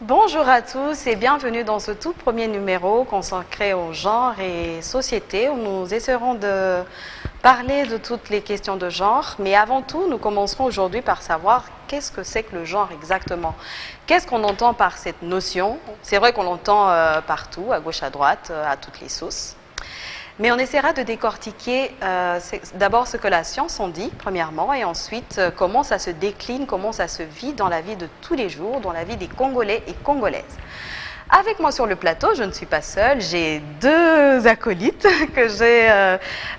Bonjour à tous et bienvenue dans ce tout premier numéro consacré au genre et société où nous essaierons de parler de toutes les questions de genre. Mais avant tout, nous commencerons aujourd'hui par savoir qu'est-ce que c'est que le genre exactement. Qu'est-ce qu'on entend par cette notion? C'est vrai qu'on l'entend partout, à gauche, à droite, à toutes les sauces. Mais on essaiera de décortiquer d'abord ce que la science en dit, premièrement, et ensuite comment ça se décline, comment ça se vit dans la vie de tous les jours, dans la vie des Congolais et Congolaises. Avec moi sur le plateau, je ne suis pas seule, j'ai deux acolytes que j'ai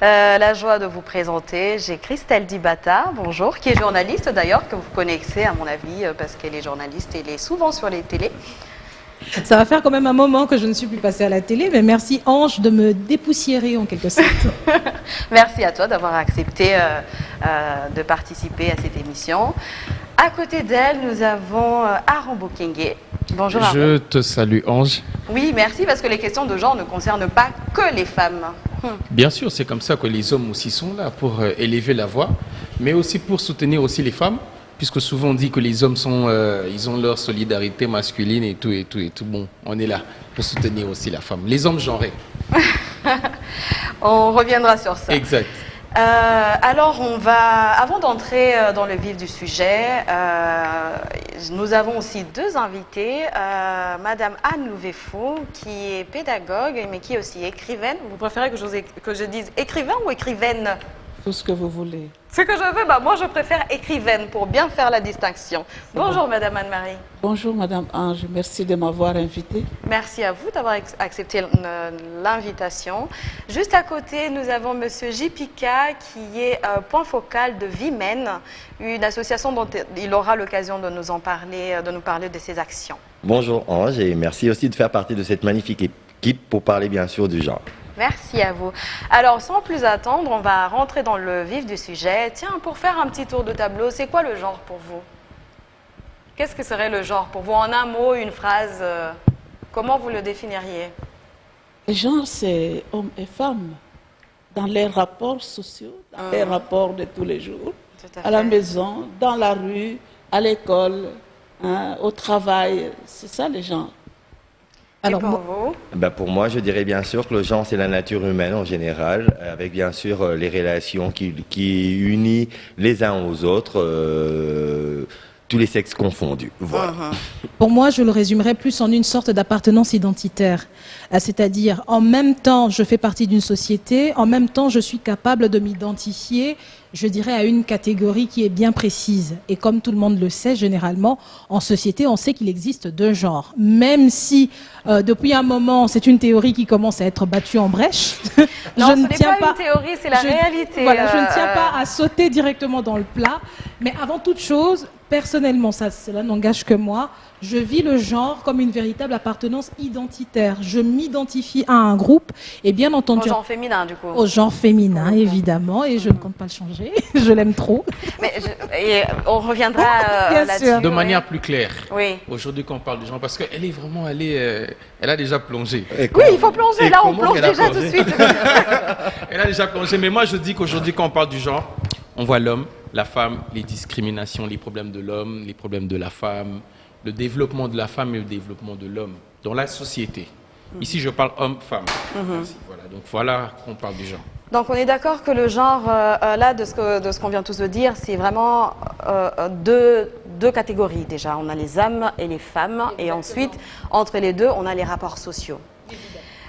la joie de vous présenter. J'ai Christelle Dibata, bonjour, qui est journaliste d'ailleurs, que vous connaissez à mon avis, parce qu'elle est journaliste et elle est souvent sur les télés. Ça va faire quand même un moment que je ne suis plus passée à la télé, mais merci Ange de me dépoussiérer en quelque sorte. Merci à toi d'avoir accepté de participer à cette émission. À côté d'elle, nous avons Aaron Bokenge. Bonjour Aaron. Je te salue Ange. Oui, merci, parce que les questions de genre ne concernent pas que les femmes. Bien sûr, c'est comme ça que les hommes aussi sont là pour élever la voix, mais aussi pour soutenir aussi les femmes. Puisque souvent on dit que les hommes ils ont leur solidarité masculine et tout. Bon, on est là pour soutenir aussi la femme. Les hommes genrés. On reviendra sur ça. Exact. Alors, avant d'entrer dans le vif du sujet, nous avons aussi deux invités. Madame Anne Louvéfou, qui est pédagogue, mais qui est aussi écrivaine. Vous préférez que je dise écrivain ou écrivaine? Tout ce que vous voulez. Ce que je veux, moi je préfère écrivaine pour bien faire la distinction. Bonjour bon. Madame Anne-Marie. Bonjour Madame Ange, merci de m'avoir invitée. Merci à vous d'avoir accepté l'invitation. Juste à côté, nous avons Monsieur Jipika qui est point focal de Vimen, une association dont il aura l'occasion de nous parler de ses actions. Bonjour Ange et merci aussi de faire partie de cette magnifique équipe pour parler bien sûr du genre. Merci à vous. Alors, sans plus attendre, on va rentrer dans le vif du sujet. Tiens, pour faire un petit tour de tableau, c'est quoi le genre pour vous? Qu'est-ce que serait le genre pour vous? En un mot, une phrase, comment vous le définiriez? Le genre, c'est hommes et femmes, dans les rapports sociaux, dans les rapports de tous les jours, à la maison, dans la rue, à l'école, au travail. C'est ça le genre. Alors, pour vous? Pour moi, je dirais bien sûr que le genre, c'est la nature humaine en général, avec bien sûr les relations qui unissent les uns aux autres, tous les sexes confondus. Voilà. Pour moi, je le résumerais plus en une sorte d'appartenance identitaire. C'est-à-dire, en même temps, je fais partie d'une société, en même temps, je suis capable de m'identifier, je dirais, à une catégorie qui est bien précise. Et comme tout le monde le sait, généralement, en société, on sait qu'il existe deux genres. Même si, depuis un moment, c'est une théorie qui commence à être battue en brèche. Non, ce n'est pas une théorie, c'est la réalité. Voilà, je ne tiens pas à sauter directement dans le plat. Mais avant toute chose, personnellement, cela n'engage que moi, je vis le genre comme une véritable appartenance identitaire. Je m'identifie à un groupe et bien entendu... Au genre féminin, du coup. Au genre féminin, évidemment, et je ne compte pas le changer. Je l'aime trop. Mais et on reviendra là-dessus. De manière plus claire, oui. Aujourd'hui quand on parle du genre, parce qu'elle est vraiment, elle a déjà plongé. Oui, il faut plonger, là on plonge déjà tout de suite. Elle a déjà plongé, mais moi je dis qu'aujourd'hui quand on parle du genre, on voit l'homme, la femme, les discriminations, les problèmes de l'homme, les problèmes de la femme, le développement de la femme et le développement de l'homme dans la société. Ici, je parle homme-femme. Voilà, donc voilà qu'on parle du genre. Donc on est d'accord que le genre, là, de ce qu'on vient tous de dire, c'est vraiment deux catégories déjà. On a les hommes et les femmes, et ensuite, entre les deux, on a les rapports sociaux.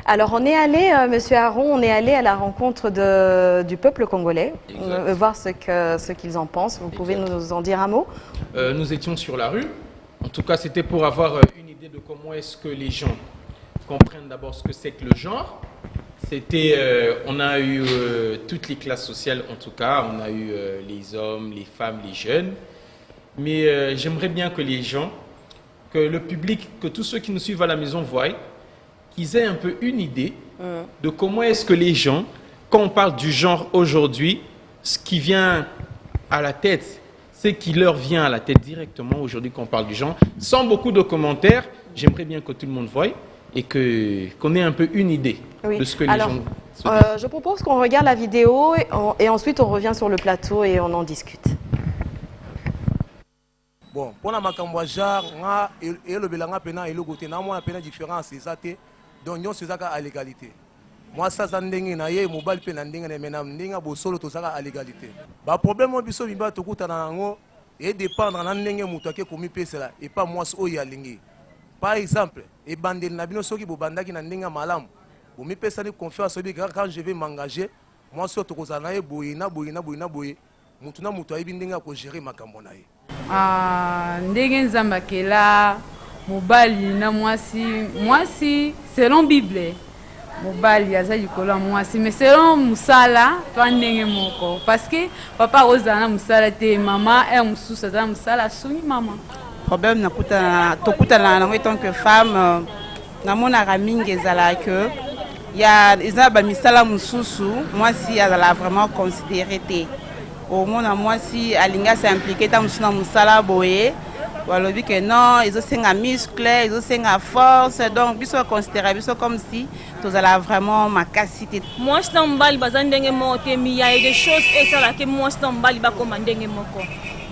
Alors on est allé, Monsieur Aaron, on est allé à la rencontre du peuple congolais, voir ce qu'ils en pensent. Vous pouvez nous en dire un mot? Nous étions sur la rue. En tout cas, c'était pour avoir une idée de comment est-ce que les gens comprennent d'abord ce que c'est que le genre. On a eu toutes les classes sociales, en tout cas. On a eu les hommes, les femmes, les jeunes. Mais j'aimerais bien que les gens, que le public, que tous ceux qui nous suivent à la maison voient, qu'ils aient un peu une idée de comment est-ce que les gens, quand on parle du genre aujourd'hui, ce qui vient à la tête, ce qui leur vient à la tête directement aujourd'hui quand on parle du genre, sans beaucoup de commentaires, j'aimerais bien que tout le monde voie et qu'on ait un peu une idée de ce que les gens se disent. Je propose qu'on regarde la vidéo et ensuite on revient sur le plateau et on en discute. Bon, pour la makambo genre, et le belanga pena et le côté, na moi pena différence c'est ça té, donc nous c'est ça à l'égalité. Moi ça ça ndenge na ye mobile pena ndenge na mena ndenge bo solo to ça à l'égalité. Ba problème mo biso biba to kuta na ngo et dépendre na ndenge muto ke komi pesa et pas moi so ya lingi. Par exemple, et bandel na bino soki bo bandaki na ndenge malamu. Bo mi pesa ni confiance obi quand je vais m'engager, moi so to kozana e boyina mutu na mutu ayibi ndenge ko gérer makambo na ye. Ndenge nzambe akela mobali na mwasi selon Bible mobali aza likolo mwasi mais selon musala to ndenge moko parce que papa ozana musala te mama mususu aza musala suni mama problème tokutana nango tant que femme namonaka mingi ezala que eza bamisala mususu mwasi azala vraiment considéré te au moins moi si alinga s'est impliqué dans musuna musala boye walobi que non ils ont un muscle ils ont une force donc biso considérer biso comme si tous allons vraiment makasité moi c'est mbali bazandenge moté mi y a des choses et ça là que moi c'est mbali ba komandenge moko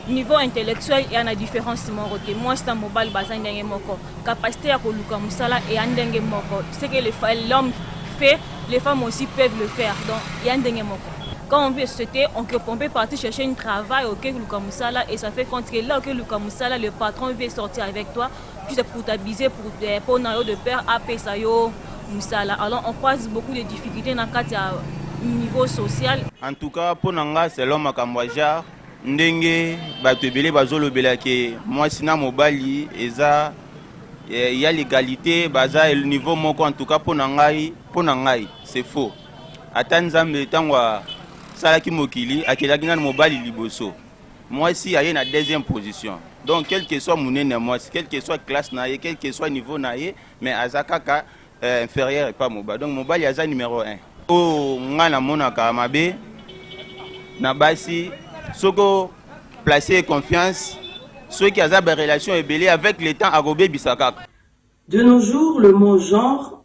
niveau intellectuel il y a une différence moroté moi c'est mbali bazandenge moko capacité à koluka musala et andenge moko c'est que l'homme fait les femmes aussi peuvent le faire donc il y a andenge moko. Quand on veut sauter, on peut partir chercher un travail au Luka Moussala et ça fait compte que là, au Luka Moussala, le patron veut sortir avec toi, juste pour t'abuser, pour nayo de père à Pesayo Moussala. Alors on croise beaucoup de difficultés dans le niveau social. En tout cas, pour Nanga, c'est l'homme à Kamwaja, Ndenge, Batubele, Bazolo Belake, moi, Sina Mobali, Eza, il y a l'égalité, Baza et le niveau Moko, en tout cas, pour Nangai, c'est faux. Atanzam, Tangwa. Salaki Mokili, Akelagina Mobali Liboso. Moi, ici, il y a une deuxième position. Donc, quel que soit mon moi, quel que soit classe, quel que soit niveau, mais Azakaka inférieur et pas Mobali. Donc, Mobali, il y a numéro 1. Oh, Ngana Monaka Mabe, Nabasi, Soko, placer confiance, ceux qui ont des relations ébellées avec le temps à Robé Bissakak. De nos jours, le mot genre,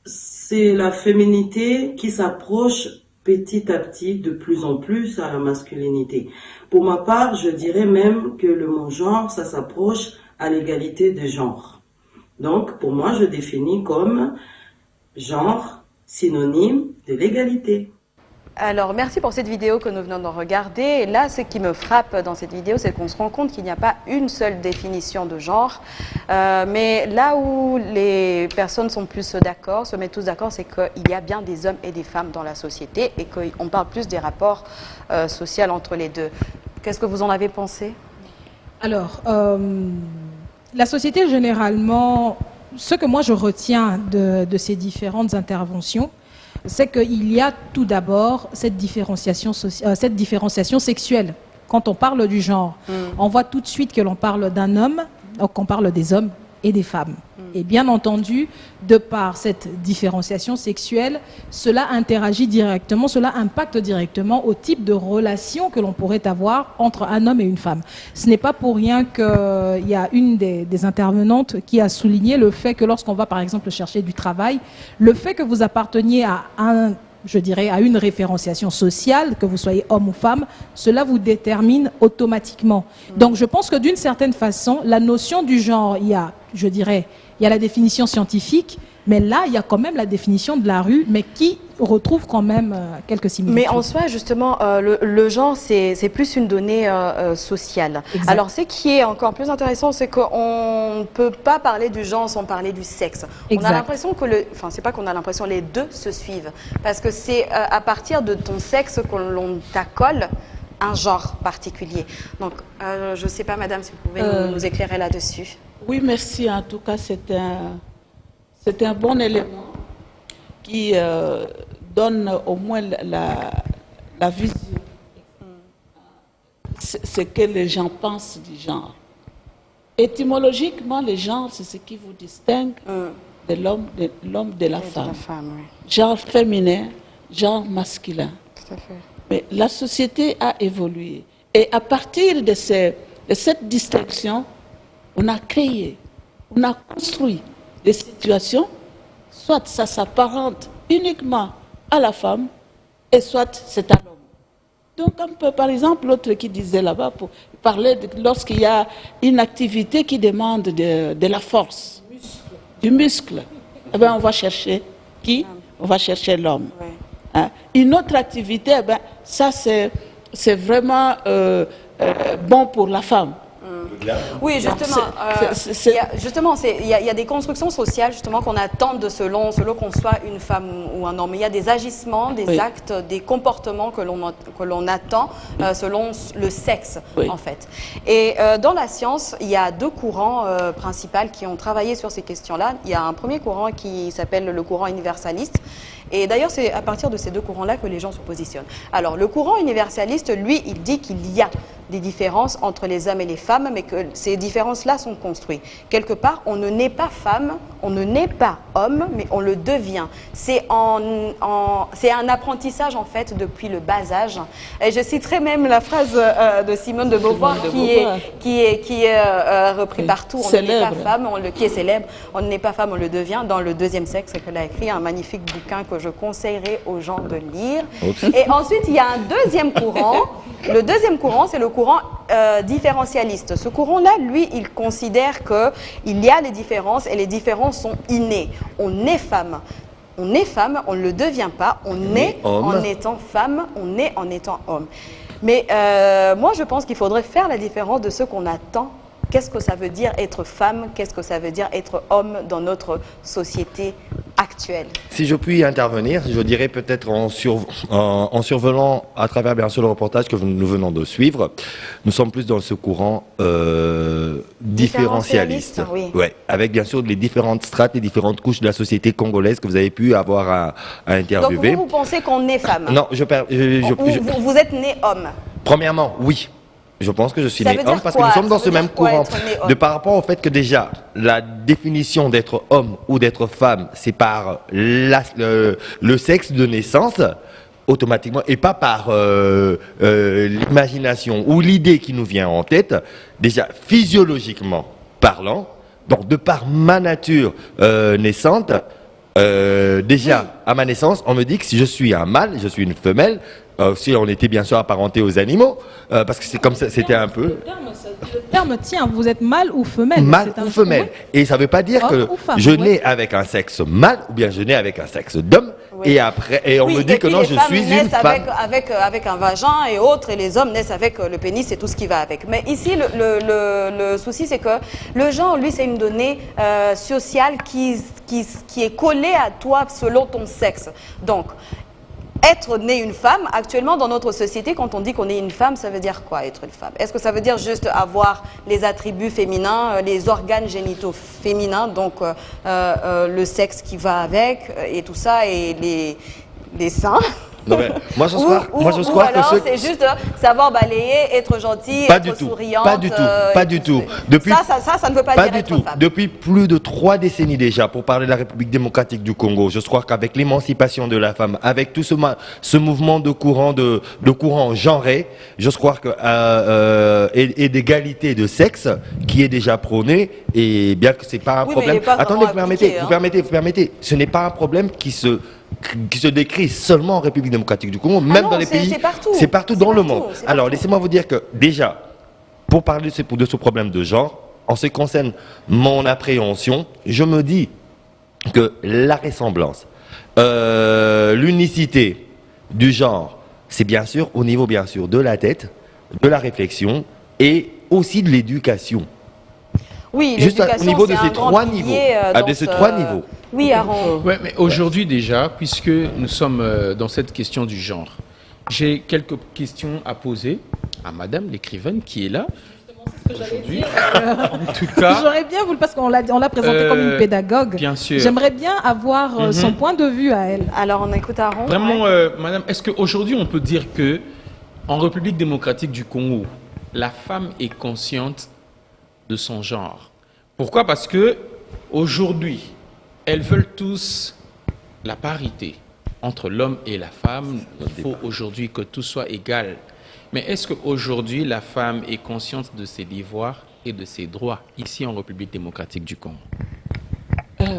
c'est la féminité qui s'approche petit à petit, de plus en plus à la masculinité. Pour ma part, je dirais même que le mot genre, ça s'approche à l'égalité de genre. Donc, pour moi, je définis comme genre synonyme de l'égalité. Alors, merci pour cette vidéo que nous venons de regarder. Et là, ce qui me frappe dans cette vidéo, c'est qu'on se rend compte qu'il n'y a pas une seule définition de genre. Mais là où les personnes sont plus d'accord, se mettent tous d'accord, c'est qu'il y a bien des hommes et des femmes dans la société et qu'on parle plus des rapports sociaux entre les deux. Qu'est-ce que vous en avez pensé? Alors, la société, généralement, ce que moi je retiens de ces différentes interventions, c'est qu'il y a tout d'abord cette différenciation sexuelle. Quand on parle du genre, on voit tout de suite que l'on parle d'un homme, qu'on parle des hommes et des femmes. Et bien entendu, de par cette différenciation sexuelle, cela interagit directement, cela impacte directement au type de relation que l'on pourrait avoir entre un homme et une femme. Ce n'est pas pour rien qu'il y a une des intervenantes qui a souligné le fait que lorsqu'on va par exemple chercher du travail, le fait que vous apparteniez à à une référenciation sociale, que vous soyez homme ou femme, cela vous détermine automatiquement. Donc je pense que d'une certaine façon, la notion du genre, il y a la définition scientifique, mais là, il y a quand même la définition de la rue, mais qui retrouve quand même quelques similitudes. Mais en soi, justement, le genre, c'est plus une donnée sociale. Exact. Alors, ce qui est encore plus intéressant, c'est qu'on ne peut pas parler du genre sans parler du sexe. Exact. On a l'impression que c'est pas qu'on a l'impression, les deux se suivent. Parce que c'est à partir de ton sexe que l'on t'accole un genre particulier. Donc, je ne sais pas, madame, si vous pouvez nous éclairer là-dessus. Oui, merci. En tout cas, c'est un bon élément qui donne au moins la vision. Ce que les gens pensent du genre. Étymologiquement, le genre, c'est ce qui vous distingue de l'homme de la femme. Oui. Genre féminin, genre masculin. Tout à fait. Mais la société a évolué. Et à partir de cette distinction, on a créé, on a construit des situations, soit ça s'apparente uniquement à la femme, et soit c'est à l'homme. Donc, un peu, par exemple, l'autre qui disait là-bas, parlait lorsqu'il y a une activité qui demande de la force, du muscle, eh bien, on va chercher qui? On va chercher l'homme. Ouais. Hein? Une autre activité, eh bien, ça c'est vraiment bon pour la femme. Oui, justement, il y a des constructions sociales justement qu'on attend selon qu'on soit une femme ou un homme. Il y a des agissements, des actes, des comportements que l'on attend selon le sexe, en fait. Et dans la science, il y a deux courants principaux qui ont travaillé sur ces questions-là. Il y a un premier courant qui s'appelle le courant universaliste. Et d'ailleurs, c'est à partir de ces deux courants-là que les gens se positionnent. Alors, le courant universaliste, lui, il dit qu'il y a des différences entre les hommes et les femmes, mais que ces différences-là sont construites. Quelque part, on ne naît pas femme, on ne naît pas homme, mais on le devient. C'est un apprentissage, en fait, depuis le bas âge. Et je citerai même la phrase de Simone de Beauvoir, qui est reprise partout. On ne naît pas femme, qui est célèbre. On ne naît pas femme, on le devient. Dans Le Deuxième Sexe, qu'elle a écrit, un magnifique bouquin que je conseillerais aux gens de lire. Et ensuite, il y a un deuxième courant. Le deuxième courant, c'est le courant différentialiste. Ce courant-là, lui, il considère qu'il y a les différences et les différences sont innées. On est femme. On est femme, on ne le devient pas. On est en étant femme, on est en étant homme. Mais moi, je pense qu'il faudrait faire la différence de ce qu'on attend. Qu'est-ce que ça veut dire être femme? Qu'est-ce que ça veut dire être homme dans notre société actuelle? Si je puis intervenir, je dirais peut-être en survolant à travers bien sûr le reportage que nous venons de suivre, nous sommes plus dans ce courant différentialiste. Oui. Ouais, avec bien sûr les différentes strates, les différentes couches de la société congolaise que vous avez pu avoir à interviewer. Donc vous pensez qu'on est femme? Non, vous êtes né homme? Premièrement, oui. Je pense que je suis né homme parce que nous sommes dans ce même courant. Par rapport au fait que déjà, la définition d'être homme ou d'être femme, c'est par le sexe de naissance, automatiquement, et pas par l'imagination ou l'idée qui nous vient en tête, déjà physiologiquement parlant, donc de par ma nature naissante, déjà à ma naissance, on me dit que si je suis un mâle, je suis une femelle. Si on était bien sûr apparenté aux animaux, parce que c'est comme ça, c'était un peu. Le terme tient, vous êtes mâle ou femelle? Mâle ou femelle. Et ça ne veut pas dire que je nais avec un sexe mâle ou bien je nais avec un sexe d'homme. Et après, on me dit que non, je suis une femme. Avec un vagin et autres, et les hommes naissent avec le pénis et tout ce qui va avec. Mais ici, le souci, c'est que le genre, lui, c'est une donnée sociale qui est collée à toi selon ton sexe. Donc, être né une femme, actuellement dans notre société, quand on dit qu'on est une femme, ça veut dire quoi être une femme? Est-ce que ça veut dire juste avoir les attributs féminins, les organes génitaux féminins, donc le sexe qui va avec et tout ça, et les seins? Non, mais moi je crois que c'est juste savoir balayer, être gentil, être souriante. Pas du tout. Depuis, ça ne veut pas dire être femme. Depuis plus de 3 décennies déjà, pour parler de la République démocratique du Congo, je crois qu'avec l'émancipation de la femme, avec tout ce mouvement de courant genré, je crois que et d'égalité de sexe qui est déjà prôné, et bien que c'est pas un problème. Attendez, vous permettez, ce n'est pas un problème qui se décrit seulement en République démocratique du Congo, même dans les pays, c'est partout dans le monde. Alors laissez-moi vous dire que déjà, pour parler de ce problème de genre, en ce qui concerne mon appréhension, je me dis que la ressemblance, l'unicité du genre, c'est bien sûr au niveau bien sûr de la tête, de la réflexion et aussi de l'éducation. Oui, juste au niveau de ces 3 niveaux. Oui, Aaron. Ouais, mais aujourd'hui déjà, puisque nous sommes dans cette question du genre, j'ai quelques questions à poser à Madame l'écrivaine qui est là. Aujourd'hui. En tout cas, j'aurais bien voulu, parce qu'on l'a présentée comme une pédagogue. Bien sûr. J'aimerais bien avoir son point de vue à elle. Alors on écoute Aaron. Vraiment, Madame, est-ce qu'aujourd'hui on peut dire que en République démocratique du Congo, la femme est consciente de son genre? Pourquoi? Parce que aujourd'hui, elles veulent tous la parité entre l'homme et la femme. Il faut aujourd'hui que tout soit égal. Mais est-ce qu'aujourd'hui, la femme est consciente de ses devoirs et de ses droits ici en République démocratique du Congo?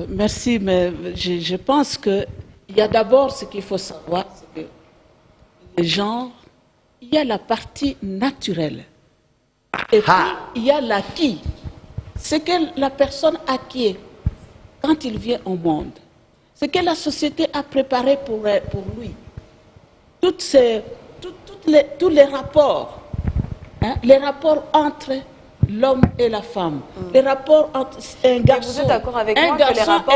Merci, mais je pense qu'il y a d'abord ce qu'il faut savoir, c'est que le genre il y a la partie naturelle. Et puis, il y a l'acquis. Ce que la personne acquiert quand il vient au monde. Ce que la société a préparé pour lui. Tous les rapports. Hein, les rapports entre l'homme et la femme. Les rapports entre un garçon, vous êtes d'accord avec moi que les rapports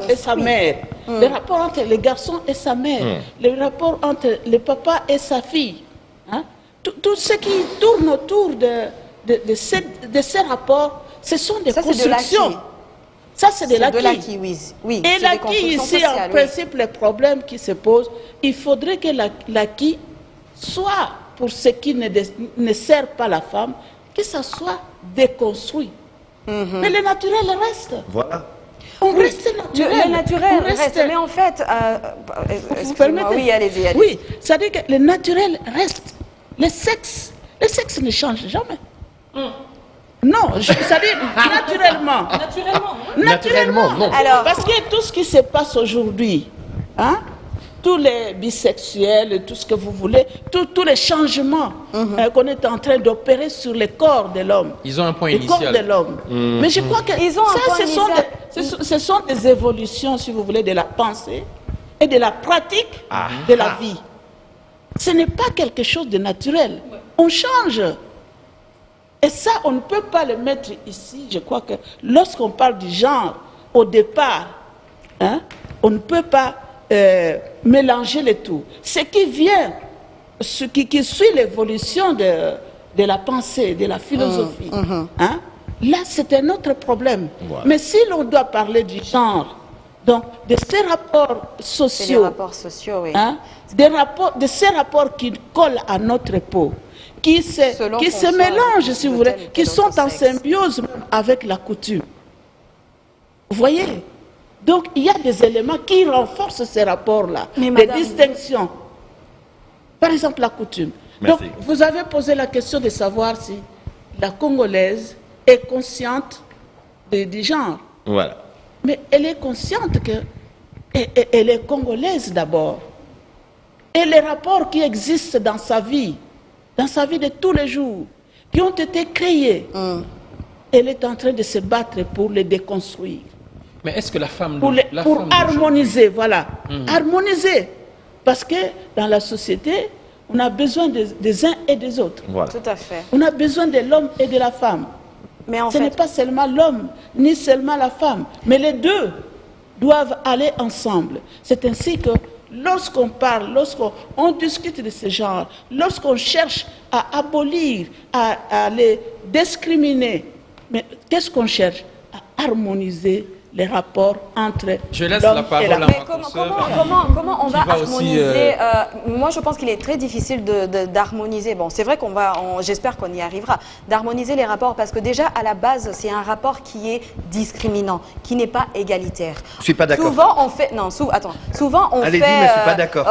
et sa mère. Les rapports entre les garçons et sa mère. Les rapports entre le papa et sa fille. Hein? Tout ce qui tourne autour de ces rapports, ce sont des constructions. Ça, c'est de l'acquis. Oui. Et l'acquis, ici, en principe, le problème qui se pose, il faudrait que l'acquis soit, pour ce qui ne sert pas la femme, que ça soit déconstruit. Mais le naturel reste. Voilà. On reste naturel. Le naturel reste. Mais en fait, vous permettez? Oui, allez-y. Oui, ça veut dire que le naturel reste. Le sexe ne change jamais. Non, ça veut dire naturellement. Naturellement, non. Alors, parce que tout ce qui se passe aujourd'hui, hein, tous les bisexuels, tout ce que vous voulez, tous les changements qu'on est en train d'opérer sur le corps de l'homme. Ils ont un point le initial. corps de l'homme. Mais je crois que ce sont des évolutions, si vous voulez, de la pensée et de la pratique de la vie. Ce n'est pas quelque chose de naturel. On change. Et ça, on ne peut pas le mettre ici. Je crois que lorsqu'on parle du genre, au départ, hein, on ne peut pas mélanger les tout. Ce qui vient, ce qui suit l'évolution de la pensée, de la philosophie, hein, là, c'est un autre problème. Voilà. Mais si l'on doit parler du genre, donc de ces rapports sociaux, oui. Hein, de ces rapports qui collent à notre peau, qui se mélangent, si vous voulez, qui sont en symbiose avec la coutume. Vous voyez? Donc, il y a des éléments qui renforcent ces rapports-là, des distinctions. Par exemple, la coutume. Merci. Donc, vous avez posé la question de savoir si la Congolaise est consciente du genre. Voilà. Mais elle est consciente qu'elle est congolaise d'abord. Et les rapports qui existent dans sa vie de tous les jours, qui ont été créés, elle est en train de se battre pour les déconstruire. Mais est-ce que la femme... Pour harmoniser, voilà. Harmoniser. Parce que dans la société, on a besoin des uns et des autres. Voilà. Tout à fait. On a besoin de l'homme et de la femme. Mais en Ce n'est pas seulement l'homme, ni seulement la femme. Mais les deux doivent aller ensemble. C'est ainsi que lorsqu'on parle, lorsqu'on discute de ce genre, lorsqu'on cherche à abolir, à les discriminer, mais qu'est-ce qu'on cherche? À harmoniser les rapports entre l'homme Je laisse la parole à ma comment on va harmoniser moi, je pense qu'il est très difficile d'harmoniser. Bon, c'est vrai j'espère qu'on y arrivera, d'harmoniser les rapports, parce que déjà, à la base, c'est un rapport qui est discriminant, qui n'est pas égalitaire. Je suis pas d'accord. Souvent, on fait... Non, souvent, on fait... Allez-y, mais je suis pas d'accord.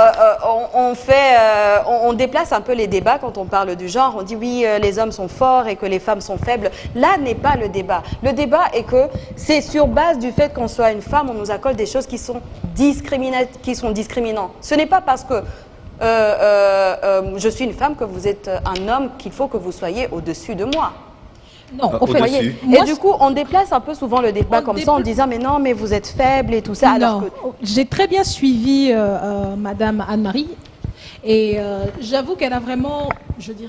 On déplace un peu les débats quand on parle du genre. On dit, oui, les hommes sont forts et que les femmes sont faibles. Là n'est pas le débat. Le débat est que c'est sur base du fait qu'on soit une femme, on nous accorde des choses qui sont discriminantes. Ce n'est pas parce que je suis une femme que vous êtes un homme qu'il faut que vous soyez au-dessus de moi. Non, vous voyez. Et du coup, on déplace un peu souvent le débat comme ça en disant mais non, mais vous êtes faible et tout ça. Alors que... J'ai très bien suivi Madame Anne-Marie. Et j'avoue qu'elle a vraiment,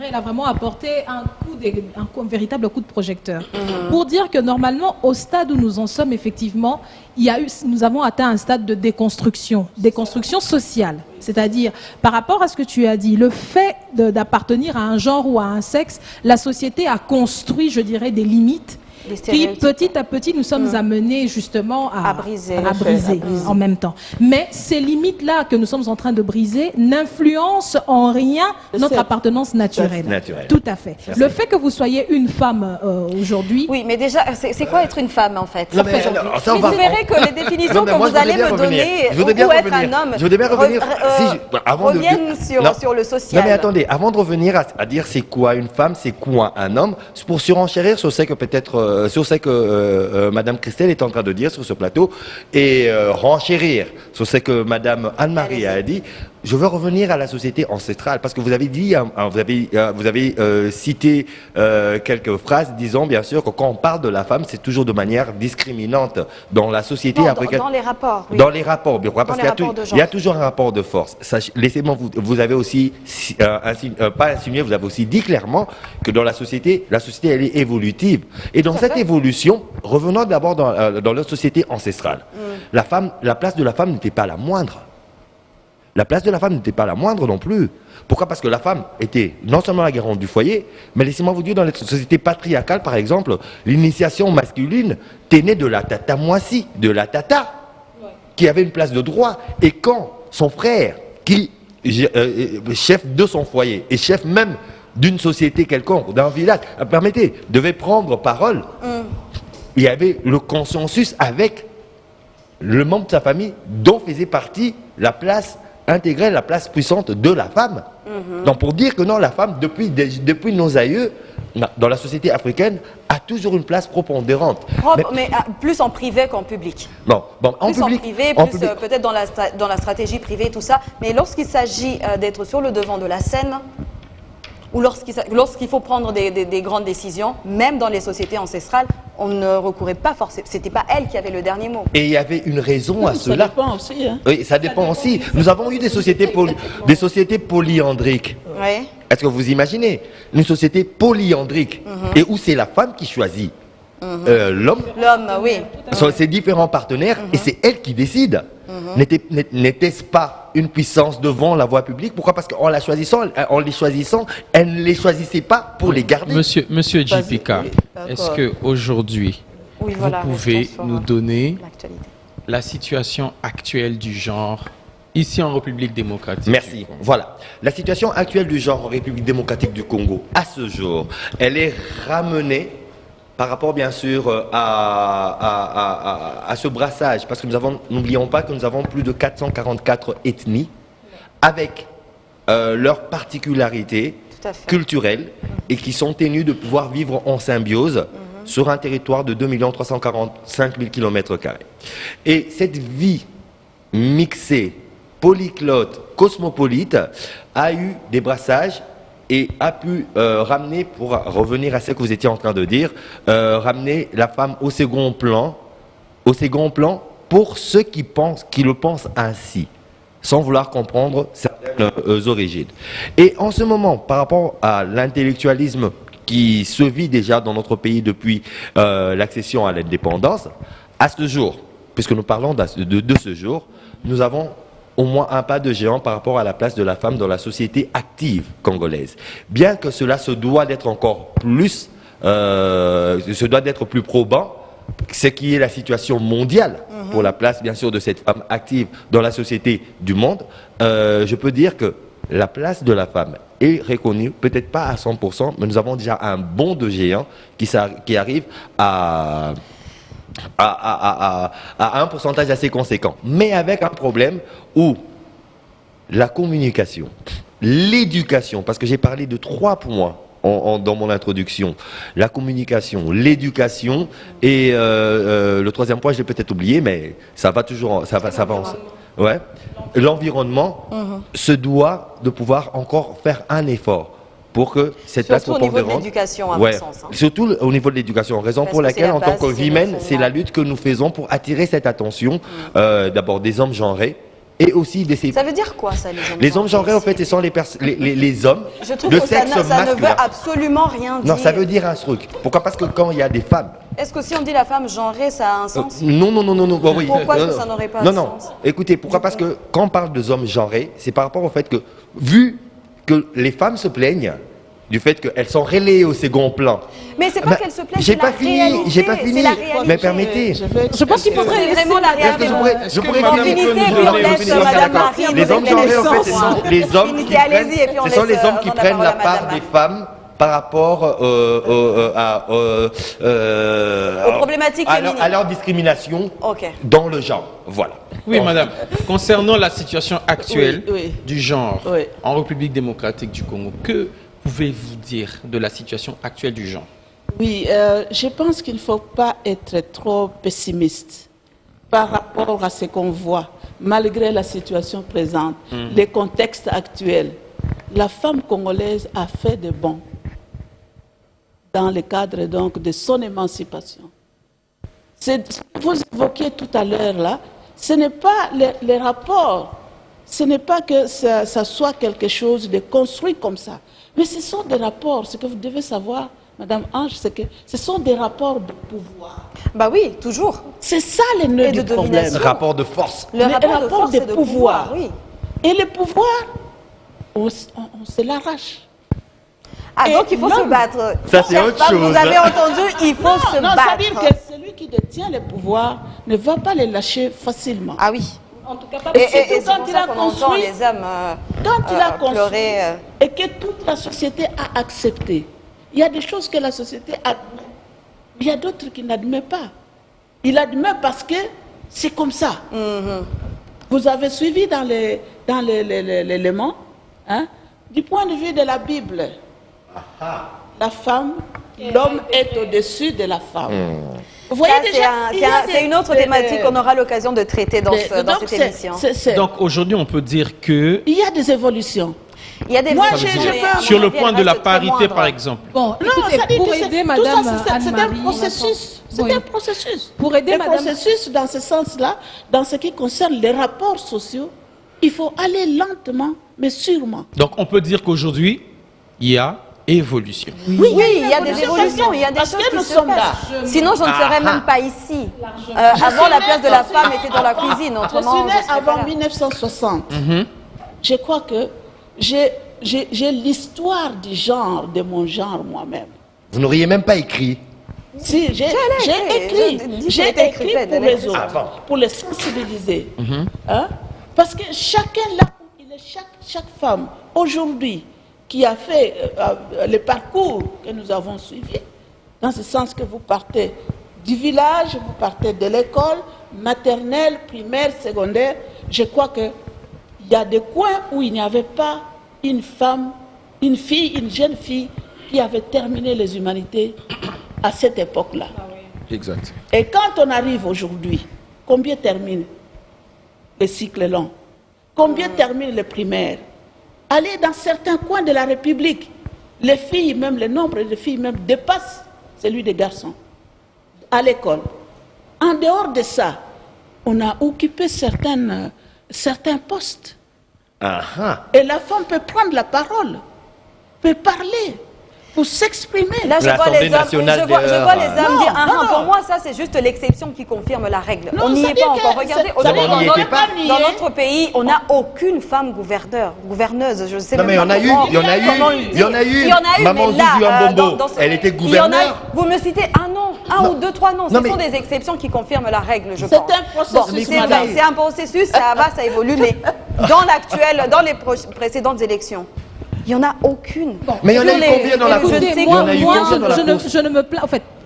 elle a vraiment apporté un véritable coup de projecteur. Pour dire que normalement, au stade où nous en sommes, effectivement, nous avons atteint un stade de déconstruction sociale. C'est-à-dire, par rapport à ce que tu as dit, le fait d'appartenir à un genre ou à un sexe, la société a construit, des limites qui, petit à petit, nous sommes amenés justement à briser en même temps. Mais ces limites-là que nous sommes en train de briser n'influencent en rien notre appartenance naturelle. Tout à fait. Le fait que vous soyez une femme aujourd'hui... Oui, mais déjà, c'est quoi être une femme, en fait? Vous verrez que les définitions que vous allez me donner, ou être un homme, je voudrais bien revenir reviennent sur le social. Non, mais attendez, avant de revenir à dire c'est quoi une femme, c'est quoi un homme, pour surenchérir sur ce que peut-être... sur ce que Madame Christelle est en train de dire sur ce plateau et renchérir sur ce que Madame Anne-Marie a dit, je veux revenir à la société ancestrale parce que vous avez dit, vous avez cité quelques phrases disant bien sûr que quand on parle de la femme, c'est toujours de manière discriminante dans la société africaine. Dans les rapports, oui. Dans les rapports, bien parce qu'il y a toujours un rapport de force. Laissez-moi, vous avez aussi, pas insinué, vous avez aussi dit clairement que dans la société elle est évolutive. Et dans cette évolution, revenons d'abord dans notre société ancestrale. La place de la femme n'était pas la moindre. La place de la femme n'était pas la moindre non plus. Pourquoi? Parce que la femme était non seulement la garante du foyer, mais laissez-moi vous dire, dans les sociétés patriarcales, par exemple, l'initiation masculine tenait de la tata moissie, de la tata, qui avait une place de droit. Et quand son frère, qui chef de son foyer, et chef même d'une société quelconque, d'un village, permettez, devait prendre parole, il y avait le consensus avec le membre de sa famille dont faisait partie la place intégrer la place puissante de la femme. Donc pour dire que non, la femme, depuis nos aïeux, dans la société africaine, a toujours une place prépondérante. Mais plus en privé qu'en public. En public, peut-être dans la stratégie privée, tout ça. Mais lorsqu'il s'agit d'être sur le devant de la scène, ou lorsqu'il faut prendre des grandes décisions, même dans les sociétés ancestrales, on ne recourait pas forcément. C'était pas elle qui avait le dernier mot. Et il y avait une raison à cela. Ça dépend aussi. Hein. Oui, ça dépend aussi. Nous avons eu des sociétés polyandriques. Oui. Est-ce que vous imaginez une société polyandrique et où c'est la femme qui choisit l'homme, oui. Ses différents partenaires et c'est elle qui décide. N'était-ce pas une puissance devant la voie publique? Pourquoi? Parce qu'en les choisissant, elle ne les choisissait pas pour les garder. Monsieur JPK, est-ce qu'aujourd'hui, vous pouvez nous donner la situation actuelle du genre ici en République démocratique? Merci. Voilà. La situation actuelle du genre en République démocratique du Congo, à ce jour, elle est ramenée par rapport bien sûr à ce brassage, parce que n'oublions pas que nous avons plus de 444 ethnies avec leurs particularités culturelles et qui sont tenues de pouvoir vivre en symbiose sur un territoire de 2 345 000 km². Et cette vie mixée, polyglotte, cosmopolite, a eu des brassages et a pu ramener, pour revenir à ce que vous étiez en train de dire, ramener la femme au second plan pour ceux qui le pensent ainsi, sans vouloir comprendre certaines origines. Et en ce moment, par rapport à l'intellectualisme qui se vit déjà dans notre pays depuis l'accession à l'indépendance, à ce jour, puisque nous parlons de ce jour, nous avons au moins un pas de géant par rapport à la place de la femme dans la société active congolaise. Bien que cela se doit d'être encore plus, se doit d'être plus probant, ce qui est la situation mondiale pour la place, bien sûr, de cette femme active dans la société du monde, je peux dire que la place de la femme est reconnue, peut-être pas à 100%, mais nous avons déjà un bond de géant qui arrive à un pourcentage assez conséquent, mais avec un problème où la communication, l'éducation, parce que j'ai parlé de 3 points dans mon introduction, la communication, l'éducation et le 3e point, je l'ai peut-être oublié, mais ça va toujours, ça va ensemble. Ouais. L'environnement se doit de pouvoir encore faire un effort pour que cette place surtout au niveau de l'éducation, à mon sens. Surtout au niveau de l'éducation, raison pour laquelle, en tant que vie humaine, c'est la lutte que nous faisons pour attirer cette attention, d'abord des hommes genrés, et aussi des... Ça veut dire quoi, ça, les hommes genrés? Les hommes genrés, en fait, ce sont les hommes de sexe masculin. Ça ne veut absolument rien dire. Non, ça veut dire un truc. Pourquoi? Parce que quand il y a des femmes... Est-ce que si on dit la femme genrée, ça a un sens? Non. Bon, oui. Pourquoi est-ce que ça n'aurait pas de sens? Écoutez, pourquoi? Parce que quand on parle de hommes genrés, c'est par rapport au fait que, vu que les femmes se plaignent du fait qu'elles sont relayées au second plan. Mais c'est pas qu'elles se plaignent, j'ai pas fini. Mais permettez. Je pense qu'il faudrait vraiment la réalité. Je pourrais finir. Les hommes genrés, en fait, ce sont les hommes qui prennent la part des femmes par rapport aux problématiques féminines, à leur discrimination dans le genre. Voilà. Oui, madame. Concernant la situation actuelle du genre en République démocratique du Congo, que pouvez-vous dire de la situation actuelle du genre? Oui, je pense qu'il ne faut pas être trop pessimiste par rapport à ce qu'on voit. malgré la situation présente, les contextes actuels, la femme congolaise a fait de bons dans le cadre donc de son émancipation. Vous évoquiez tout à l'heure là, ce n'est pas les rapports, ce n'est pas que ça soit quelque chose de construit comme ça, mais ce sont des rapports. Ce que vous devez savoir, Madame Ange, c'est que ce sont des rapports de pouvoir. Bah oui, toujours. C'est ça le nœud du problème. Rapport de force. Le rapport de pouvoir. Oui. Et le pouvoir, on se l'arrache. Ah, donc il faut se battre. Ça, c'est autre chose. Vous avez entendu, il faut se battre. Ça veut dire que celui qui détient le pouvoir ne va pas le lâcher facilement. Ah oui. En tout cas, pas et quand il a construit, les hommes quand il a construit, pleurer, et que toute la société a accepté. Il y a des choses que la société admet. Il y a d'autres qui n'admettent pas. Il admet parce que c'est comme ça. Vous avez suivi dans l'élément, hein, du point de vue de la Bible, la femme, l'homme est au-dessus de la femme. Vous voyez c'est une autre thématique qu'on aura l'occasion de traiter dans cette émission. Donc aujourd'hui, on peut dire que... Il y a des évolutions. Il y a des sur le point de la parité, par exemple. Bon, écoutez, pour aider Madame Anne-Marie, c'est un processus. C'est un processus. Pour aider Madame... processus dans ce sens-là, dans ce qui concerne les rapports sociaux, il faut aller lentement, mais sûrement. Donc on peut dire qu'aujourd'hui, il y a évolution. Oui, il y a des évolutions, il y a des choses qui se passent. Sinon, je ne serais même pas ici. Avant, la place de la femme était dans la cuisine. Autrement, je suis née avant 1960. Je crois que j'ai l'histoire du genre, de mon genre moi-même. Vous n'auriez même pas écrit? Si, j'ai écrit pour les autres, pour les sensibiliser. Hein? Parce que chacun là où il est, chaque femme, aujourd'hui, qui a fait le parcours que nous avons suivi, dans ce sens que vous partez du village, vous partez de l'école, maternelle, primaire, secondaire, je crois qu'il y a des coins où il n'y avait pas une femme, une fille, une jeune fille qui avait terminé les humanités à cette époque-là. Exact. Et quand on arrive aujourd'hui, combien terminent les cycles longs? Combien terminent les primaires? Allez dans certains coins de la République, les filles, même le nombre de filles même dépasse celui des garçons à l'école. En dehors de ça, on a occupé certains postes. Et la femme peut prendre la parole, peut parler, pour s'exprimer. Là, je vois les hommes dire pour moi, ça, c'est juste l'exception qui confirme la règle. Non, on n'y est pas encore. Regardez, dans notre pays, on n'a aucune femme gouverneuse. Je sais non, mais il y en a eu. Maman Zouzou Ambombo, elle était gouverneure. Vous me citez un ou deux, trois noms. Ce sont des exceptions qui confirment la règle, je pense. C'est un processus. C'est un processus, ça évolue, mais dans les précédentes élections, il n'y en a aucune. Bon, mais il y en a eu combien dans la cour?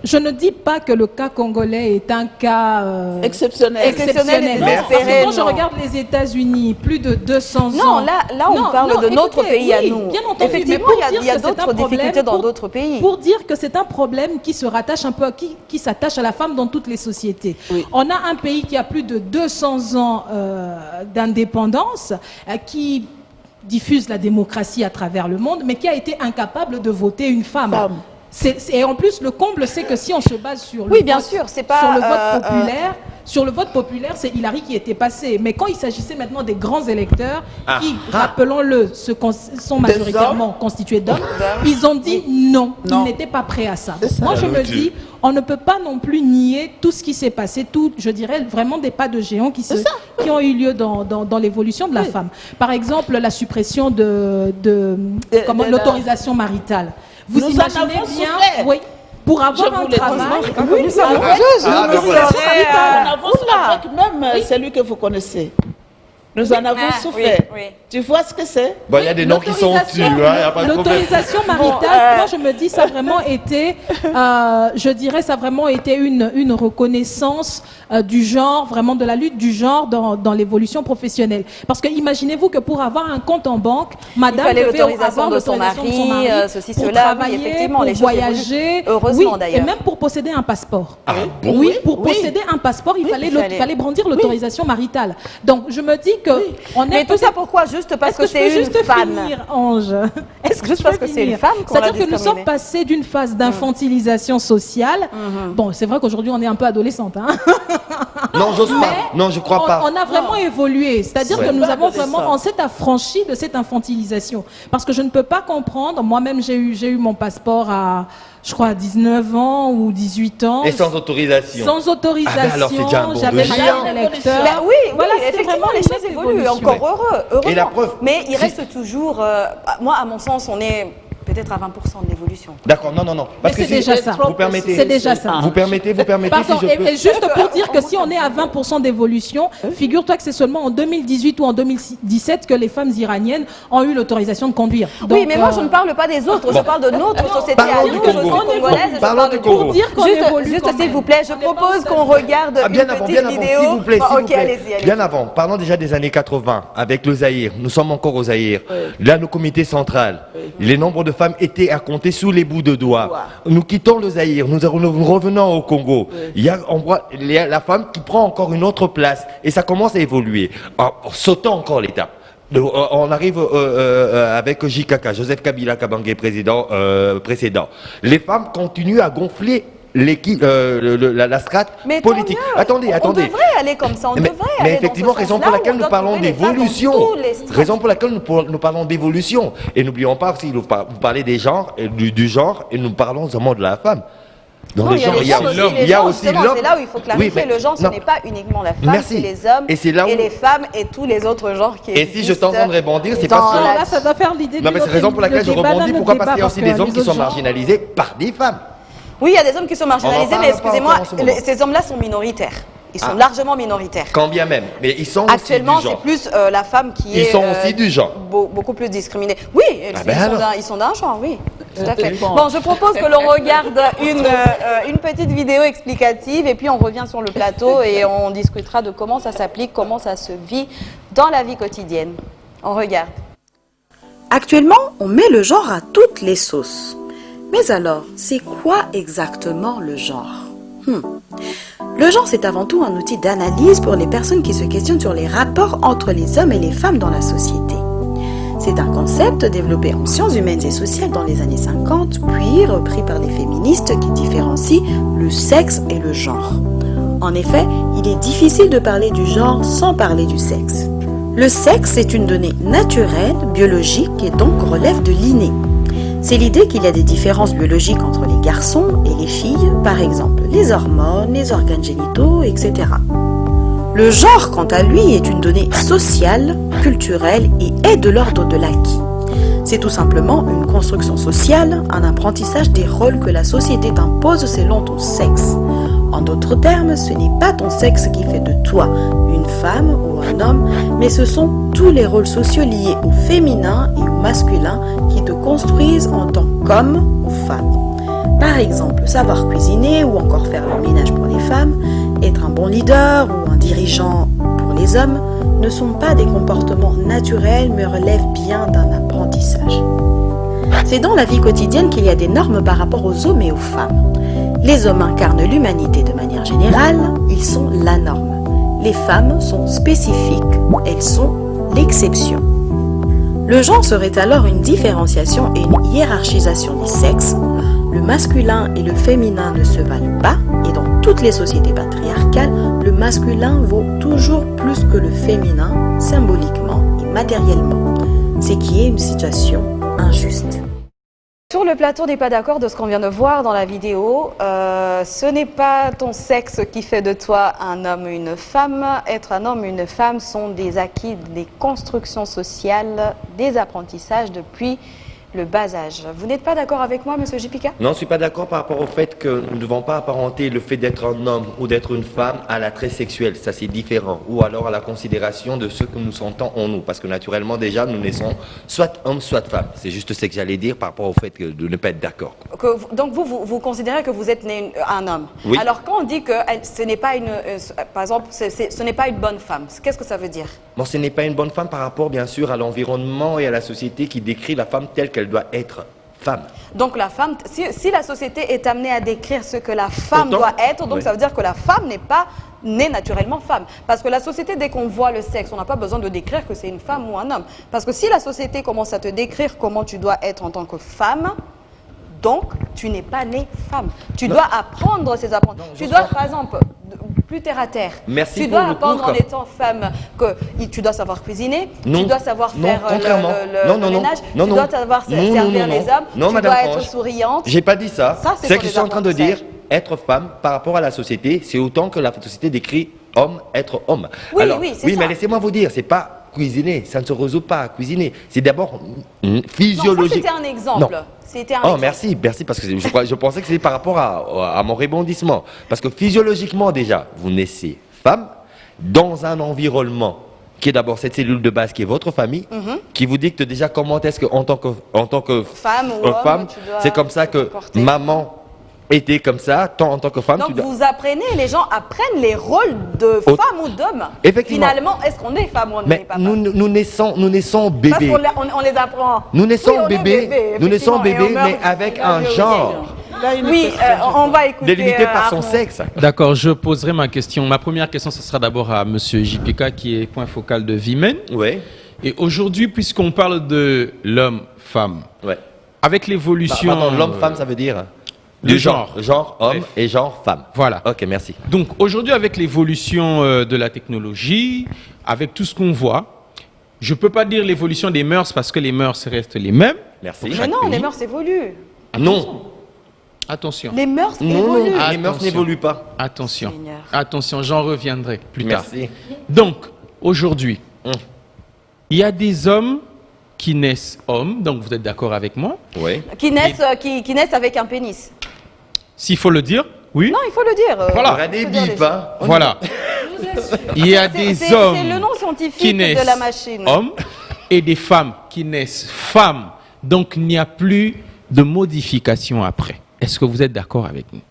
Je ne dis pas que le cas congolais est un cas exceptionnel. Quand je regarde les États-Unis, plus de 200 ans. Non, là on parle de notre pays à nous. Bien entendu, effectivement, il y a d'autres difficultés dans d'autres pays. Pour dire que c'est un problème qui se rattache un peu, qui s'attache à la femme dans toutes les sociétés. Oui. On a un pays qui a plus de 200 ans d'indépendance, qui diffuse la démocratie à travers le monde, mais qui a été incapable de voter une femme. Et en plus, le comble, c'est que si on se base sur le vote populaire, c'est Hillary qui était passée. Mais quand il s'agissait maintenant des grands électeurs, qui, rappelons-le, sont majoritairement constitués d'hommes, ils ont dit non, ils n'étaient pas prêts à ça. Moi, je me dis, on ne peut pas non plus nier tout ce qui s'est passé, je dirais vraiment des pas de géant qui ont eu lieu dans l'évolution de la femme. Par exemple, la suppression de l'autorisation maritale. Vous imaginez bien, pour avoir un travail, on avance avec même celui que vous connaissez. Nous en avons souffert. Tu vois ce que c'est? Bon, il y a des noms qui sont dessus. L'autorisation maritale, moi je me dis, ça a vraiment été, je dirais, ça a vraiment été une reconnaissance du genre, vraiment de la lutte du genre dans l'évolution professionnelle. Parce que imaginez-vous que pour avoir un compte en banque, madame devait avoir de son mari, ceci, pour cela, travailler, effectivement, pour les choses voyager, heureusement d'ailleurs. et même pour posséder un passeport. Ah bon? Oui, pour posséder un passeport, il fallait brandir l'autorisation maritale. Donc je me dis que on est. Mais tout ça pourquoi? Juste parce que c'est une femme. Ange. Juste parce que c'est une femme qu'on a C'est-à-dire que nous sommes passés d'une phase d'infantilisation sociale. Bon, c'est vrai qu'aujourd'hui on est un peu adolescente. Hein. Non, j'ose pas. Non, je crois pas. On a vraiment évolué. C'est-à-dire que nous avons vraiment, on s'est affranchi de cette infantilisation. Parce que je ne peux pas comprendre. Moi-même, j'ai eu mon passeport à, je crois, à 19 ans ou 18 ans. Et sans autorisation. Sans autorisation. Ah ben alors c'est déjà un bon j'avais début. pas de lecteur. Ben oui, voilà, effectivement, les choses évoluent. Encore heureusement. Et la preuve. Mais il reste toujours, moi, à mon sens, on est peut-être à 20% de l'évolution. D'accord, non. Parce mais que c'est déjà ça. Vous permettez. C'est déjà ça. Vous permettez. Pardon, si je peux. et juste pour dire que si on est à 20% d'évolution, figure-toi que c'est seulement en 2018 ou en 2017 que les femmes iraniennes ont eu l'autorisation de conduire. Donc, oui, mais moi je ne parle pas des autres, je parle de notre société à nous, je suis congolaise. Parlons du Congo. Pour dire qu'on évolue. Juste s'il vous plaît, je propose qu'on regarde une petite vidéo. S'il vous plaît. Ok, allez-y. Bien avant, parlons déjà des années 80, avec le Zaïre. Nous sommes encore au Zaïre. Là, nos comités centrales, les nombres de femmes étaient à compter sous les bouts de doigts. Nous quittons le Zaïre, nous revenons au Congo. On voit la femme qui prend encore une autre place et ça commence à évoluer. En sautant encore l'étape. On arrive avec JKK, Joseph Kabila Kabange, précédent. Les femmes continuent à gonfler la strate politique. Attendez. On devrait aller comme ça, mais effectivement, raison pour laquelle nous parlons d'évolution. Raison pour laquelle nous parlons d'évolution. Et n'oublions pas aussi, vous parlez des genres, du genre, et nous parlons seulement de la femme. Dans les genres, il y a aussi l'homme. C'est là où il faut clarifier. Oui, le genre, ce n'est pas uniquement la femme, c'est les hommes et les femmes et tous les autres genres qui existent. Et si je t'entends rebondir, c'est parce que... Là, ça doit faire l'idée. Non, mais c'est raison pour laquelle je rebondis. Pourquoi? Parce qu'il y a aussi des hommes qui sont marginalisés par des femmes. Oui, il y a des hommes qui sont marginalisés, mais excusez-moi, ces hommes-là sont minoritaires. Ils sont largement minoritaires. Quand bien même, mais ils sont actuellement, aussi du genre. c'est plus la femme qui est... Ils sont aussi du genre. Beaucoup plus discriminée. Oui, ils sont d'un genre, oui. Tout à fait. Bon, je propose que l'on regarde une petite vidéo explicative et puis on revient sur le plateau et on discutera de comment ça s'applique, comment ça se vit dans la vie quotidienne. On regarde. Actuellement, on met le genre à toutes les sauces. Mais alors, c'est quoi exactement le genre? Le genre, c'est avant tout un outil d'analyse pour les personnes qui se questionnent sur les rapports entre les hommes et les femmes dans la société. C'est un concept développé en sciences humaines et sociales dans les années 50, puis repris par les féministes qui différencient le sexe et le genre. En effet, il est difficile de parler du genre sans parler du sexe. Le sexe est une donnée naturelle, biologique et donc relève de l'inné. C'est l'idée qu'il y a des différences biologiques entre les garçons et les filles, par exemple les hormones, les organes génitaux, etc. Le genre, quant à lui, est une donnée sociale, culturelle et est de l'ordre de l'acquis. C'est tout simplement une construction sociale, un apprentissage des rôles que la société t'impose selon ton sexe. En d'autres termes, ce n'est pas ton sexe qui fait de toi une femme ou un homme, mais ce sont tous les rôles sociaux liés au féminin et au masculin qui te construisent en tant qu'homme ou femme. Par exemple, savoir cuisiner ou encore faire le ménage pour les femmes, être un bon leader ou un dirigeant pour les hommes ne sont pas des comportements naturels mais relèvent bien d'un apprentissage. C'est dans la vie quotidienne qu'il y a des normes par rapport aux hommes et aux femmes. Les hommes incarnent l'humanité de manière générale, ils sont la norme. Les femmes sont spécifiques, elles sont l'exception. Le genre serait alors une différenciation et une hiérarchisation des sexes. Le masculin et le féminin ne se valent pas et dans toutes les sociétés patriarcales, le masculin vaut toujours plus que le féminin, symboliquement et matériellement. Ce qui est une situation injuste. Sur le plateau, on n'est pas d'accord de ce qu'on vient de voir dans la vidéo. Ce n'est pas ton sexe qui fait de toi un homme ou une femme. Être un homme ou une femme sont des acquis, des constructions sociales, des apprentissages depuis le bas âge. Vous n'êtes pas d'accord avec moi, Monsieur Jipika? Non, je ne suis pas d'accord par rapport au fait que nous ne devons pas apparenter le fait d'être un homme ou d'être une femme à l'attrait sexuel. Ça, c'est différent. Ou alors à la considération de ce que nous sentons en nous. Parce que naturellement, déjà, nous naissons soit homme, soit femme. C'est juste ce que j'allais dire par rapport au fait de ne pas être d'accord. Donc vous considérez que vous êtes né un homme. Oui. Alors quand on dit que ce n'est pas une, par exemple, ce n'est pas une bonne femme, qu'est-ce que ça veut dire? Bon, ce n'est pas une bonne femme par rapport, bien sûr, à l'environnement et à la société qui décrit la femme telle qu'elle doit être femme. Donc la femme, si la société est amenée à décrire ce que la femme doit être, donc ça veut dire que la femme n'est pas née naturellement femme. Parce que la société, dès qu'on voit le sexe, on n'a pas besoin de décrire que c'est une femme ou un homme. Parce que si la société commence à te décrire comment tu dois être en tant que femme, donc tu n'es pas née femme. Tu dois apprendre ces apprentissages. Tu dois, par exemple, plus terre à terre. Merci tu pour dois le apprendre cours, en étant femme que tu dois savoir cuisiner, non, tu dois savoir faire le ménage, tu dois savoir servir les hommes, tu dois être souriante. J'ai pas dit ça. C'est ce que je suis en train de dire. Être femme par rapport à la société, c'est autant que la société décrit homme, être homme. Oui, alors, oui, c'est oui, ça. mais laissez-moi vous dire, c'est pas cuisiner, ça ne se résout pas à cuisiner. C'est d'abord physiologique. Non, ça c'était un exemple. Non. Exemple. Merci, parce que je pensais que c'était par rapport à mon rebondissement. Parce que physiologiquement déjà, vous naissez femme dans un environnement qui est d'abord cette cellule de base qui est votre famille, qui vous dicte déjà comment est-ce que en tant que femme ou homme, c'est comme ça que maman était comme ça, en tant que femme. Donc vous apprenez, les gens apprennent les rôles de femme ou d'homme. Effectivement. Finalement, est-ce qu'on est femme ou on n'est pas femme? Nous naissons bébés. Parce qu'on les apprend. Nous naissons bébés, mais avec un genre. Oui, on va écouter. Délimité par son sexe. D'accord, je poserai ma question. Ma première question, ce sera d'abord à Monsieur JPK, qui est point focal de Vimen. Oui. Et aujourd'hui, puisqu'on parle de l'homme-femme, avec l'évolution... l'homme-femme, ça veut dire du genre. Genre homme et genre femme. Voilà. Ok, merci. Donc aujourd'hui, avec l'évolution de la technologie, avec tout ce qu'on voit, je ne peux pas dire l'évolution des mœurs parce que les mœurs restent les mêmes. Merci. Mais non, les mœurs évoluent. Non. Attention. Les mœurs évoluent. Non, les mœurs n'évoluent pas. Attention. Attention, j'en reviendrai plus tard. Merci. Donc, aujourd'hui, il y a des hommes qui naissent hommes, donc vous êtes d'accord avec moi? Oui. Qui naissent avec un pénis. S'il faut le dire, oui. Non, il faut le dire. Voilà. Des bips, hein. Voilà. Il y a des hommes c'est le nom scientifique qui naissent de la machine. hommes et des femmes qui naissent femmes. Donc, il n'y a plus de modification après. Est-ce que vous êtes d'accord avec nous?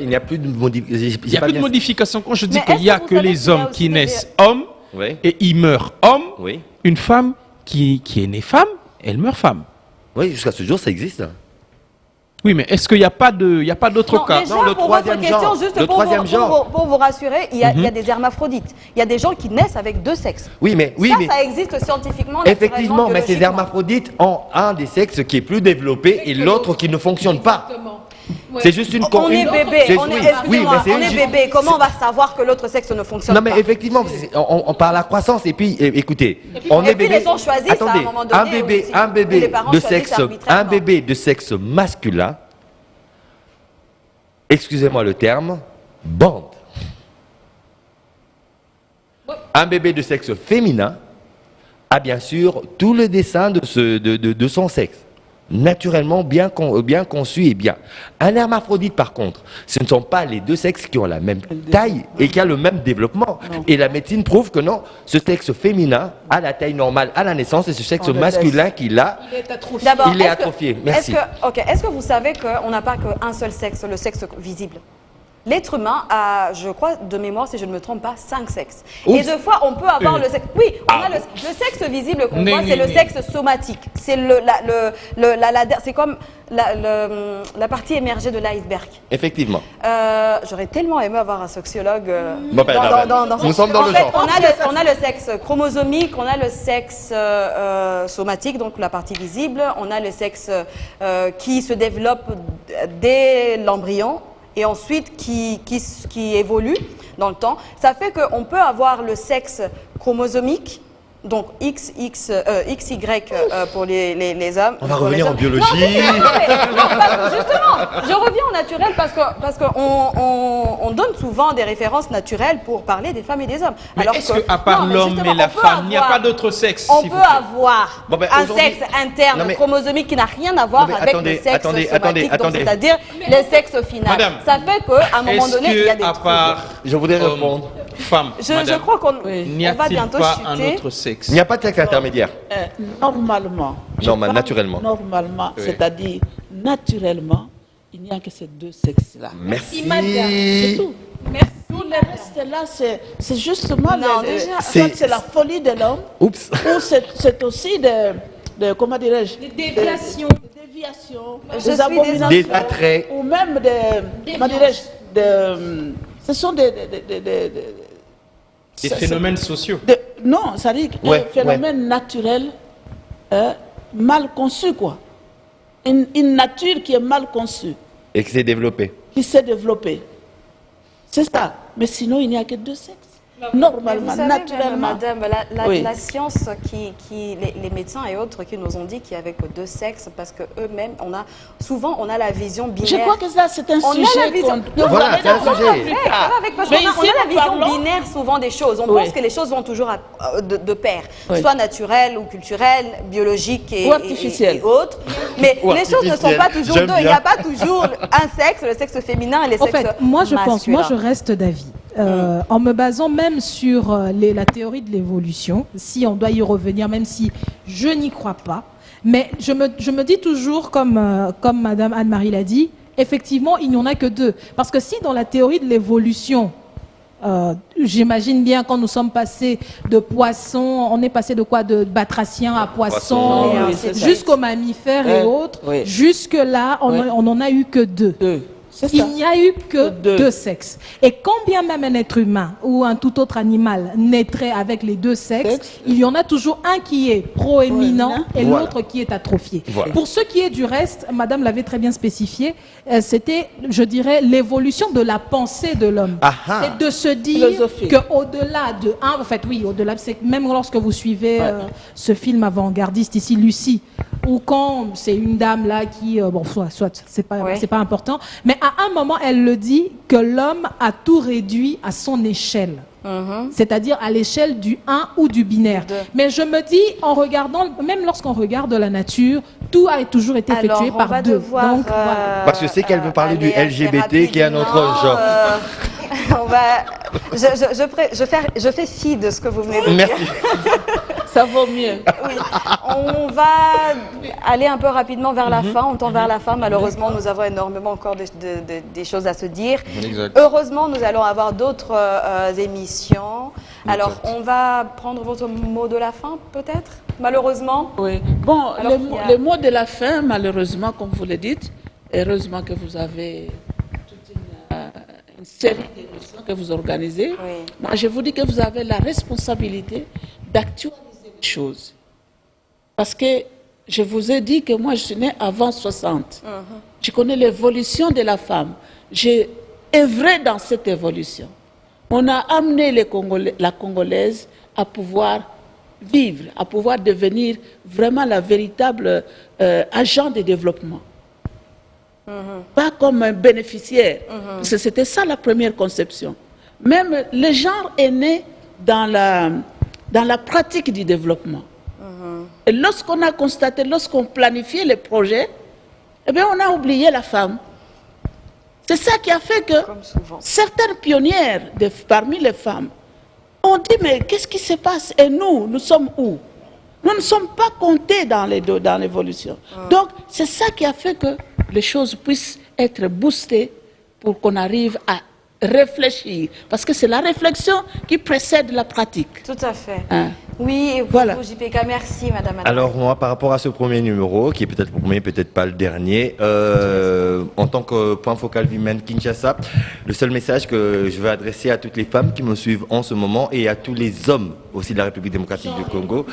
Il n'y a plus de modification. Il n'y a plus de modification quand je dis qu'il n'y a que les hommes qui naissent hommes et ils meurent hommes. Oui. Une femme qui est née femme, elle meurt femme. Oui, jusqu'à ce jour, ça existe. Oui, mais est-ce qu'il n'y a pas d'autre cas? Déjà, le troisième genre. Juste pour vous rassurer, il y a des hermaphrodites. Il y a des gens qui naissent avec deux sexes. Oui, mais ça existe scientifiquement. Effectivement, mais ces hermaphrodites ont un des sexes qui est plus développé et l'autre qui ne fonctionne pas. C'est juste une On est bébé, on est bébé. Comment on va savoir que l'autre sexe ne fonctionne pas? Non, mais effectivement, on parle à croissance. Et puis, écoutez, on est bébé. Les gens choisissent attendez, à un moment donné un bébé de sexe masculin, excusez-moi le terme, bande. Un bébé de sexe féminin a bien sûr tout le dessin de son sexe. Naturellement bien conçu et bien. Un hermaphrodite par contre, ce ne sont pas les deux sexes qui ont la même taille et qui ont le même développement. Non. Et la médecine prouve que non, ce sexe féminin a la taille normale à la naissance et ce sexe masculin qu'il a, il est atrophié. Merci. Est-ce que vous savez qu'on n'a pas qu'un seul sexe, le sexe visible? L'être humain a, je crois, de mémoire, si je ne me trompe pas, 5 sexes. Oups. Et deux fois, on peut avoir le sexe... Oui, on a le sexe visible qu'on voit, c'est le sexe somatique. C'est c'est comme la partie émergée de l'iceberg. Effectivement. J'aurais tellement aimé avoir un sociologue nous sommes dans le genre. On a le sexe chromosomique, on a le sexe somatique, donc la partie visible. On a le sexe qui se développe dès l'embryon et ensuite qui évolue dans le temps. Ça fait qu'on peut avoir le sexe chromosomique Donc XY pour les hommes. On va revenir en biologie. Justement, je reviens au naturel parce qu'on donne souvent des références naturelles pour parler des femmes et des hommes. Mais est-ce qu'à part l'homme et la femme, il n'y a pas d'autre sexe? On peut avoir un sexe interne chromosomique qui n'a rien à voir avec le sexe somatique, c'est-à-dire le sexe final. Madame, ça fait qu'à un moment donné, il y a des troubles. Je voudrais répondre. Femme, je crois qu'on va bientôt pas chuter. un autre sexe? Il n'y a pas de sexe intermédiaire. Normalement. Naturellement. Normalement, Oui. c'est-à-dire naturellement, il n'y a que ces deux sexes-là. Merci. C'est tout. Merci. Tout le reste là, c'est justement c'est la folie de l'homme. Oups. Ou c'est aussi de comment dirais-je, Des déviations. Des déviations, des abominations. Des attraits. Ou même des comment dirais-je, ce sont des phénomènes sociaux. Non, ça dit un phénomène naturel mal conçu, quoi. Une nature qui est mal conçue. Et qui s'est développée. Qui s'est développée. C'est ça. Mais sinon, il n'y a que deux sexes. Normalement, vous savez, naturellement. Madame, la science, les médecins et autres qui nous ont dit qu'il n'y avait que deux sexes parce qu'eux-mêmes, souvent, on a la vision binaire. Je crois que ça, c'est un sujet. Voilà, c'est un sujet. Parce qu'on a la vision binaire souvent des choses. On pense que les choses vont toujours de pair, soit naturelles ou culturelles, biologiques et autres. Mais les choses ne sont pas toujours deux. Il n'y a pas toujours un sexe, le sexe féminin et les sexes masculins. Moi, je reste d'avis. En me basant même sur la théorie de l'évolution, si on doit y revenir, même si je n'y crois pas, mais je me dis toujours, comme Madame Anne-Marie l'a dit, effectivement, il n'y en a que deux. Parce que si dans la théorie de l'évolution, j'imagine bien quand nous sommes passés de poissons, on est passé de quoi? De batraciens à poissons, jusqu'aux mammifères et autres, jusque-là, on n'en a eu que deux. Il n'y a eu que deux sexes. Et quand bien même un être humain ou un tout autre animal naîtrait avec les deux sexes, il y en a toujours un qui est proéminent et l'autre qui est atrophié. Voilà. Pour ce qui est du reste, Madame l'avait très bien spécifié, c'était, je dirais, l'évolution de la pensée de l'homme. C'est de se dire qu'au-delà de un, en fait, oui, au-delà, c'est même lorsque vous suivez ce film avant-gardiste ici, Lucie, ou quand c'est une dame là qui, bon, soit c'est pas important, mais à un moment, elle le dit que l'homme a tout réduit à son échelle. C'est-à-dire à l'échelle du 1 ou du binaire. Mais je me dis, en regardant, même lorsqu'on regarde la nature, tout a toujours été effectué par deux. Donc, voilà. Parce que c'est qu'elle veut parler du LGBT qui est un autre genre. Je fais fi de ce que vous venez de dire. Merci. Ça vaut mieux. Oui. On va aller un peu rapidement vers la fin. On tend vers la fin. Malheureusement, nous avons énormément encore des choses à se dire. Exact. Heureusement, nous allons avoir d'autres émissions. Alors, on va prendre votre mot de la fin, peut-être? Malheureusement. Oui. Bon, le mot de la fin, malheureusement, comme vous le dites, heureusement que vous avez toute une série d'émissions que vous organisez. Oui. Moi, je vous dis que vous avez la responsabilité d'actualiser les choses. Parce que je vous ai dit que moi, je suis née avant 60. Je connais l'évolution de la femme. J'ai œuvré dans cette évolution. On a amené la Congolaise à pouvoir vivre, à pouvoir devenir vraiment la véritable agent de développement. Pas comme un bénéficiaire. Parce que c'était ça la première conception. Même le genre est né dans la pratique du développement. Et lorsqu'on a constaté, lorsqu'on planifiait les projets, eh bien, on a oublié la femme. C'est ça qui a fait que certaines pionnières parmi les femmes ont dit, mais qu'est-ce qui se passe? Et nous sommes où? Nous ne sommes pas comptés dans l'évolution. Donc, c'est ça qui a fait que les choses puissent être boostées pour qu'on arrive à réfléchir. Parce que c'est la réflexion qui précède la pratique. Tout à fait. Oui, et voilà. pour JPK, merci Madame. Alors moi, par rapport à ce premier numéro, qui est peut-être le premier, peut-être pas le dernier, en tant que point focal Women Kinshasa, le seul message que je veux adresser à toutes les femmes qui me suivent en ce moment et à tous les hommes aussi de la République démocratique du Congo.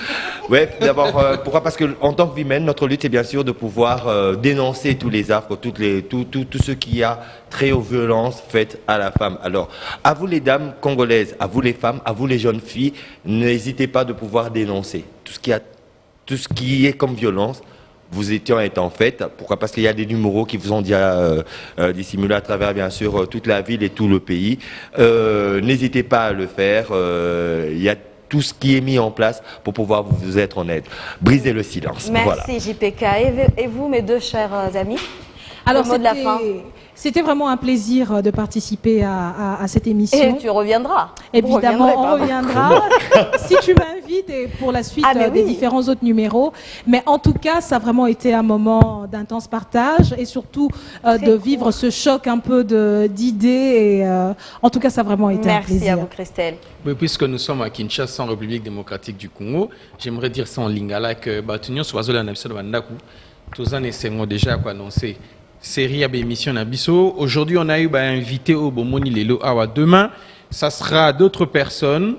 Ouais, d'abord, pourquoi? Parce que en tant que Women, notre lutte, c'est bien sûr de pouvoir dénoncer tous les affres, tout ce qui a très aux violences faites à la femme. Alors, à vous les dames congolaises, à vous les femmes, à vous les jeunes filles, n'hésitez pas de pouvoir dénoncer tout ce qui est comme violence. Vous étant fait. Pourquoi? Parce qu'il y a des numéros qui vous ont déjà dissimulés à travers, bien sûr, toute la ville et tout le pays. N'hésitez pas à le faire. Il y a tout ce qui est mis en place pour pouvoir vous être en aide. Brisez le silence. Merci, voilà. JPK. Et vous, mes deux chers amis? Alors, le mot de la fin. C'était vraiment un plaisir de participer à cette émission. Et tu reviendras. Évidemment, on reviendra. Si tu m'invites et pour la suite des différents autres numéros. Mais en tout cas, ça a vraiment été un moment d'intense partage et surtout de vivre ce choc un peu d'idées. En tout cas, ça a vraiment été un plaisir. Merci à vous, Christelle. Oui, puisque nous sommes à Kinshasa, en République démocratique du Congo, j'aimerais dire ça en lingala que Batunion soit la nation de Bandaku. Tous en essayons déjà à annoncer. Série à émission Nabiso. Aujourd'hui, on a eu invité au Bomoni Lelo Awa. Demain, ça sera d'autres personnes.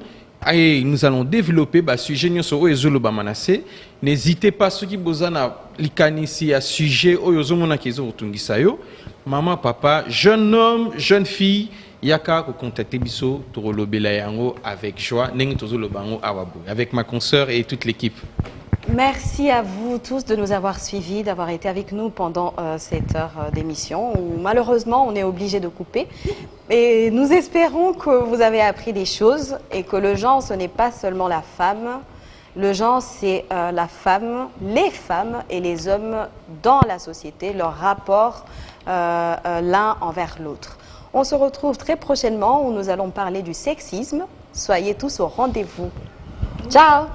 Et nous allons développer sujet sur Ezolo Bamanase. N'hésitez pas, ceux qui besoin de à sujet Oyozomona Kezo Otungisayo. Maman, papa, jeune homme, jeune fille, Yaka, ko contacter Biso, Torolo Belayango avec joie, Neng Tozolo Bango Awabo, avec ma consoeur et toute l'équipe. Merci à vous tous de nous avoir suivis, d'avoir été avec nous pendant cette heure d'émission où malheureusement on est obligé de couper. Et nous espérons que vous avez appris des choses et que le genre ce n'est pas seulement la femme. Le genre c'est la femme, les femmes et les hommes dans la société, leur rapport l'un envers l'autre. On se retrouve très prochainement où nous allons parler du sexisme. Soyez tous au rendez-vous. Ciao!